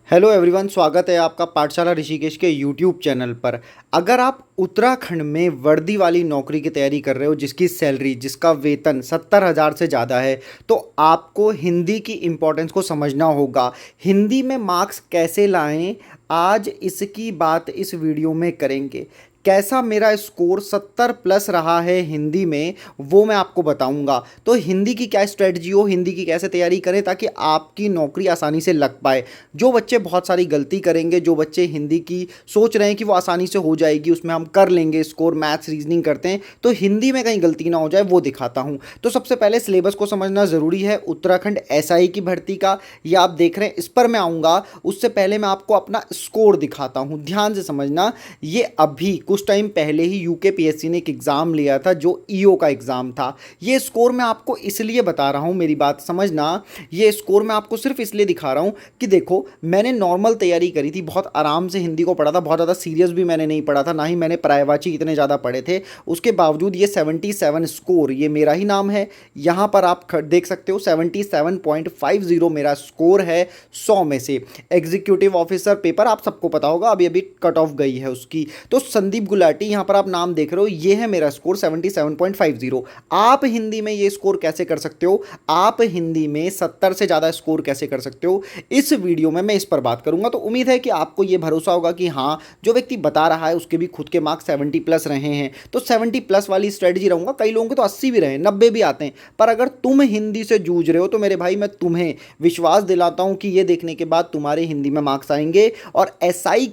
Hello everyone, स्वागत है आपका पाठशाला ऋषिकेश के यूट्यूब चैनल पर। अगर आप उत्तराखंड में वर्दी वाली नौकरी की तैयारी कर रहे हो जिसकी सैलरी जिसका वेतन 70,000 से ज़्यादा है, तो आपको हिंदी की इम्पोर्टेंस को समझना होगा। हिंदी में मार्क्स कैसे लाएं, आज इसकी बात इस वीडियो में करेंगे। कैसा मेरा स्कोर 70 प्लस रहा है हिंदी में, वो मैं आपको बताऊंगा। तो हिंदी की क्या स्ट्रेटजी हो, हिंदी की कैसे तैयारी करें ताकि आपकी नौकरी आसानी से लग पाए। जो बच्चे बहुत सारी गलती करेंगे, जो बच्चे हिंदी की सोच रहे हैं कि वो आसानी से हो जाएगी, उसमें हम कर लेंगे स्कोर, मैथ्स रीजनिंग करते हैं, तो हिंदी में कहीं गलती ना हो जाए वो दिखाता हूँ। तो सबसे पहले सिलेबस को समझना ज़रूरी है उत्तराखंड एसआई की भर्ती का। ये आप देख रहे हैं, इस पर मैं आऊँगा। उससे पहले मैं आपको अपना स्कोर दिखाता हूँ, ध्यान से समझना। ये अभी कुछ टाइम पहले ही यूके पीएससी ने एक एग्ज़ाम लिया था जो ईओ का एग्ज़ाम था। ये स्कोर मैं आपको इसलिए बता रहा हूँ, मेरी बात समझना। ये स्कोर मैं आपको सिर्फ इसलिए दिखा रहा हूँ कि देखो, मैंने नॉर्मल तैयारी करी थी, बहुत आराम से हिंदी को पढ़ा था, बहुत ज़्यादा सीरियस भी मैंने नहीं पढ़ा था, ना ही मैंने पर्यायवाची इतने ज़्यादा पढ़े थे। उसके बावजूद ये 77 स्कोर, ये मेरा ही नाम है, यहाँ पर आप देख सकते हो 77.50 मेरा स्कोर है 100 में से। एग्जीक्यूटिव ऑफिसर पेपर आप सबको पता होगा, अभी अभी कट ऑफ गई है उसकी। तो संदीप गुलाटी, यहाँ पर आप नाम देख रहे हो, ये है मेरा स्कोर 77.50। आप हिंदी में ये स्कोर कैसे कर सकते हो, आप हिंदी में 70 से ज़्यादा स्कोर कैसे कर सकते हो, इस वीडियो में मैं इस पर बात करूंगा। तो उम्मीद है कि आपको ये भरोसा होगा कि हाँ, जो व्यक्ति बता रहा है उसके भी खुद के मार्क्स 70 प्लस रहे हैं, तो 70 प्लस वाली स्ट्रेटजी रहूंगा। कई लोगों के तो 80 भी रहे, 90 भी आते हैं। पर अगर तुम हिंदी से जूझ रहे हो तो मेरे भाई, मैं तुम्हें विश्वास दिलाता हूं कि ये देखने के बाद तुम्हारे हिंदी में मार्क्स आएंगे, और एसआई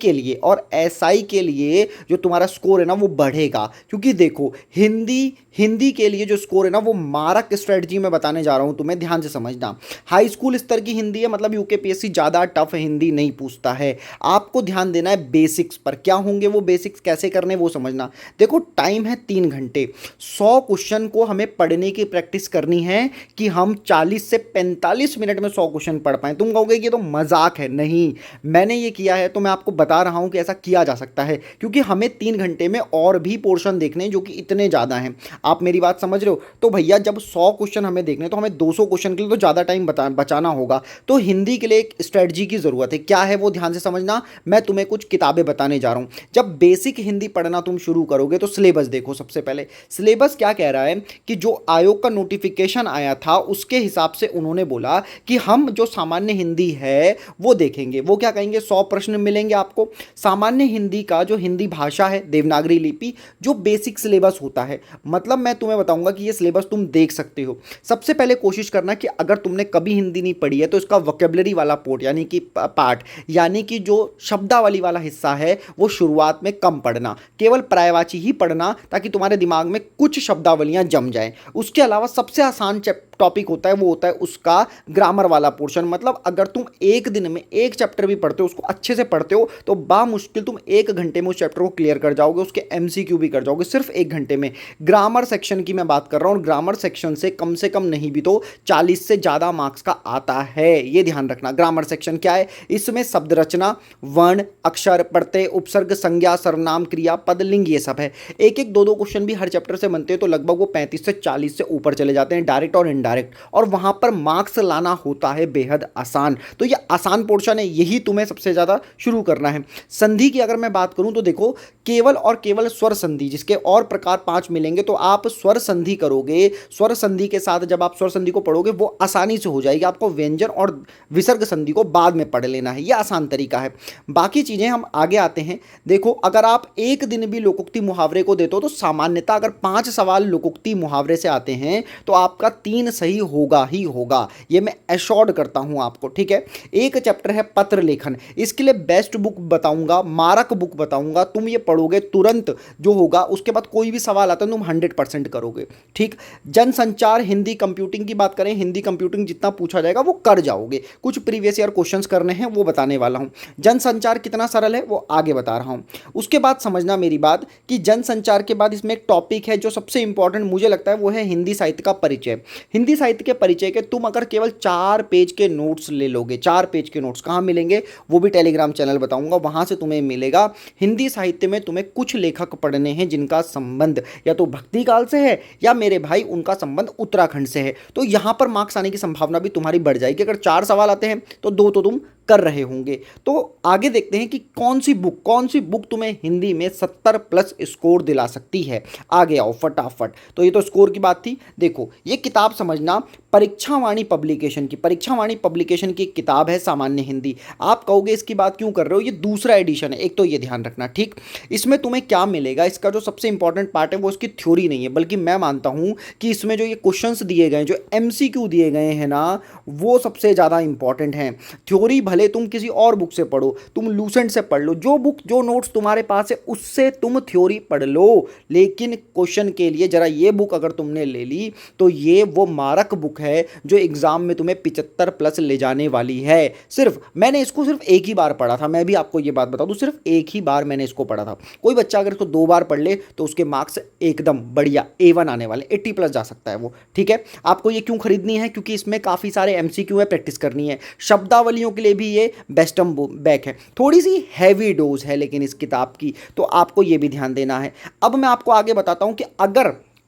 के लिए जो तुम्हारा स्कोर है ना वो बढ़ेगा। क्योंकि देखो, हिंदी के लिए जो स्कोर है ना वो मारक स्ट्रेटजी में बताने जा रहा हूं तुम्हें, ध्यान से समझना। हाई स्कूल स्तर की हिंदी है, मतलब यूकेपीएससी ज़्यादा टफ हिंदी नहीं पूछता है। आपको ध्यान देना है बेसिक्स पर। क्या होंगे वो बेसिक्स, कैसे करने वो समझना। देखो, टाइम है 3 घंटे, 100 क्वेश्चन को हमें पढ़ने की प्रैक्टिस करनी है कि हम 40 से 45 मिनट में 100 क्वेश्चन पढ़ पाएं। तुम कहोगे कि ये तो मजाक है, नहीं, मैंने ये किया है तो मैं आपको बता रहा हूं कि ऐसा किया जा सकता है। क्योंकि हमें 3 घंटे में और भी पोर्शन देखने हैं जो कि इतने ज़्यादा हैं। आप मेरी बात समझ रहे हो। तो भैया, जब 100 क्वेश्चन हमें देखने, तो हमें 200 क्वेश्चन के लिए तो ज़्यादा टाइम बचाना होगा। तो हिंदी के लिए एक स्ट्रेटजी की ज़रूरत है। क्या है वो, ध्यान से समझना। मैं तुम्हें कुछ किताबें बताने जा रहा हूँ। जब बेसिक हिंदी पढ़ना तुम शुरू करोगे तो सिलेबस देखो। सबसे पहले सिलेबस क्या कह रहा है कि जो आयोग का नोटिफिकेशन आया था उसके हिसाब से उन्होंने बोला कि हम जो सामान्य हिंदी है वो देखेंगे। वो क्या कहेंगे, 100 प्रश्न मिलेंगे आपको सामान्य हिंदी का। जो हिंदी भाषा है, देवनागरी लिपि, जो बेसिक सिलेबस होता है, मतलब मैं तुम्हें बताऊंगा कि ये सिलेबस तुम देख सकते हो। सबसे पहले कोशिश करना कि अगर तुमने कभी हिंदी नहीं पढ़ी है तो इसका वोकेबलरी वाला पोर्ट यानी कि पार्ट, यानी कि जो शब्दावली वाला हिस्सा है वो शुरुआत में कम पढ़ना, केवल पर्यायवाची ही पढ़ना, ताकि तुम्हारे दिमाग में कुछ शब्दावलियां जम जाएं। उसके अलावा सबसे आसान टॉपिक होता है वो होता है उसका ग्रामर वाला पोर्शन। मतलब अगर तुम एक दिन में एक चैप्टर भी पढ़ते हो, उसको अच्छे से पढ़ते हो, तो बामुश्किल तुम 1 घंटे में उस चैप्टर को क्लियर कर जाओगे, उसके एमसीक्यू भी कर जाओगे सिर्फ 1 घंटे में। ग्रामर सेक्शन की मैं बात कर रहा हूँ, ग्रामर सेक्शन से कम नहीं भी तो 40 से ज़्यादा मार्क्स का आता है, ये ध्यान रखना। ग्रामर सेक्शन क्या है, इसमें शब्द रचना, वर्ण, अक्षर, प्रत्यय, उपसर्ग, संज्ञा, सर्वनाम, क्रिया, पद, लिंग, ये सब है। एक एक 2-2 क्वेश्चन भी हर चैप्टर से बनते हैं, तो लगभग वो 35 से 40 से ऊपर चले जाते हैं, डायरेक्ट और इनडायरेक्ट। और वहां पर मार्क्स लाना होता है बेहद आसान। तो ये आसान पोर्शन है, यही तुम्हें सबसे ज़्यादा शुरू करना है। संधि की अगर मैं बात करूं तो देखो, केवल और केवल स्वर संधि, जिसके और प्रकार 5 मिलेंगे, तो आप स्वर संधि करोगे। स्वर संधि के साथ जब आप स्वर संधि को पढ़ोगे वो आसानी से हो जाएगी। आपको व्यंजन और विसर्ग संधि को बाद में पढ़ लेना है, ये आसान तरीका है। बाकी चीज़ें हम आगे आते हैं। देखो, अगर आप एक दिन भी लोकोक्ति मुहावरे को देते हो तो सामान्यतः अगर 5 सवाल लोकोक्ति मुहावरे से आते हैं तो आपका 3 सही होगा ही होगा, ये मैं एश्योर्ड करता हूं आपको, ठीक है। एक चैप्टर है पत्र लेखन, इसके लिए बेस्ट बुक बताऊंगा, मारक बुक बताऊंगा। तुम ये पढ़ोगे तुरंत जो होगा, उसके बाद कोई भी सवाल आता है तुम 100% करोगे, ठीक। जनसंचार, हिंदी कंप्यूटिंग की बात करें, हिंदी कंप्यूटिंग जितना पूछा जाएगा वो कर जाओगे। कुछ प्रीवियस ईयर क्वेश्चंस करने हैं वो बताने वाला हूं। जनसंचार कितना सरल है वो आगे बता रहा हूं। उसके बाद समझना मेरी बात कि जनसंचार के बाद इसमें एक टॉपिक है जो सबसे इंपॉर्टेंट मुझे लगता है, वो है हिंदी साहित्य का परिचय। हिंदी हिंदी साहित्य के परिचय के तुम अगर केवल 4 पेज के नोट्स ले लोगे, 4 पेज के नोट्स कहाँ मिलेंगे वो भी टेलीग्राम चैनल बताऊंगा, वहां से तुम्हें मिलेगा। हिंदी साहित्य में तुम्हें कुछ लेखक पढ़ने हैं जिनका संबंध या तो भक्ति काल से है या मेरे भाई उनका संबंध उत्तराखंड से है, तो यहां पर मार्क्स आने की संभावना भी तुम्हारी बढ़ जाएगी। अगर 4 सवाल आते हैं तो 2 तो तुम कर रहे होंगे। तो आगे देखते हैं कि कौन सी बुक तुम्हें हिंदी में 70+ स्कोर दिला सकती है। आगे आओ फटाफट। तो ये तो स्कोर की बात थी। देखो ये किताब समझना, परीक्षावाणी पब्लिकेशन की एक किताब है सामान्य हिंदी। आप कहोगे इसकी बात क्यों कर रहे हो, ये दूसरा एडिशन है, एक तो ये ध्यान रखना ठीक। इसमें तुम्हें क्या मिलेगा, इसका जो सबसे इंपॉर्टेंट पार्ट है वो इसकी थ्योरी नहीं है, बल्कि मैं मानता हूं कि इसमें जो ये क्वेश्चंस दिए गए, जो MCQ दिए गए हैं ना, वो सबसे ज़्यादा इंपॉर्टेंट हैं। थ्योरी भले तुम किसी और बुक से पढ़ो, तुम लूसेंट से पढ़ लो, जो नोट्स तुम्हारे पास है उससे तुम थ्योरी पढ़ लो, लेकिन क्वेश्चन के लिए जरा ये बुक अगर तुमने ले ली तो ये वो मारक बुक है जो एग्जाम में तुम्हें 75+ ले जाने वाली है। मैंने इसको सिर्फ एक ही बार पढ़ा था, मैं भी आपको ये बात बता दूं, सिर्फ एक ही बार मैंने इसको पढ़ा था। कोई बच्चा अगर इसको 2 बार पढ़ ले तो उसके मार्क्स एकदम बढ़िया A1 आने वाले, 80+ जा सकता है वो, ठीक है। आपको ये क्यों खरीदनी है, क्योंकि इसमें काफ़ी सारे MCQ है, प्रैक्टिस करनी है। शब्दावलियों के लिए भी ये बेस्टम बैक है, थोड़ी सी हैवी डोज है लेकिन इस किताब की, तो आपको ये भी ध्यान देना है। अब मैं आपको आगे बताता हूं कि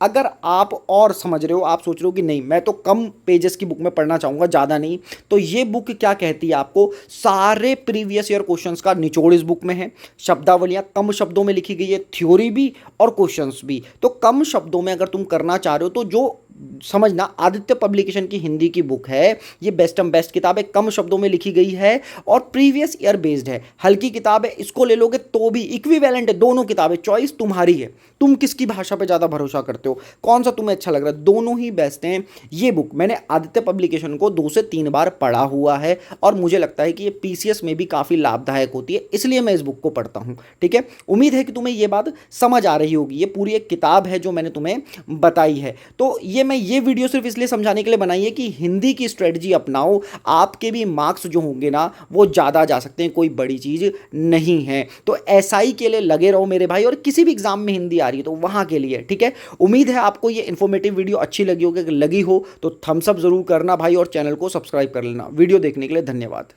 अगर आप और समझ रहे हो, आप सोच रहे हो कि नहीं मैं तो कम पेजेस की बुक में पढ़ना चाहूँगा, ज़्यादा नहीं, तो ये बुक क्या कहती है आपको, सारे प्रीवियस ईयर क्वेश्चंस का निचोड़ इस बुक में है। शब्दावलियाँ कम शब्दों में लिखी गई है, थ्योरी भी और क्वेश्चंस भी। तो कम शब्दों में अगर तुम करना चाह रहे हो तो जो समझना, आदित्य पब्लिकेशन की हिंदी की बुक है, ये बेस्ट किताब है, कम शब्दों में लिखी गई है और प्रीवियस ईयर बेस्ड है, हल्की किताब है। इसको ले लोगे तो भी इक्विवेलेंट है, दोनों किताबें, चॉइस तुम्हारी है, तुम किसकी भाषा पे ज़्यादा भरोसा करते हो, कौन सा तुम्हें अच्छा लग रहा है, दोनों ही बेस्ट हैं। ये बुक मैंने आदित्य पब्लिकेशन को 2 से 3 बार पढ़ा हुआ है और मुझे लगता है कि ये PCS में भी काफ़ी लाभदायक होती है, इसलिए मैं इस बुक को पढ़ता हूँ, ठीक है। उम्मीद है कि तुम्हें ये बात समझ आ रही होगी। ये पूरी एक किताब है जो मैंने तुम्हें बताई है। तो ये वीडियो सिर्फ इसलिए समझाने के लिए बनाई है कि हिंदी की स्ट्रेटजी अपनाओ, आपके भी मार्क्स जो होंगे ना वो ज़्यादा जा सकते हैं, कोई बड़ी चीज़ नहीं है। तो SI के लिए लगे रहो मेरे भाई, और किसी भी एग्जाम में हिंदी आ रही है तो वहाँ के लिए, ठीक है। उम्मीद है आपको ये इन्फॉर्मेटिव वीडियो अच्छी लगी होगी, अगर लगी हो तो थम्स अप जरूर करना भाई, और चैनल को सब्सक्राइब कर लेना। वीडियो देखने के लिए धन्यवाद।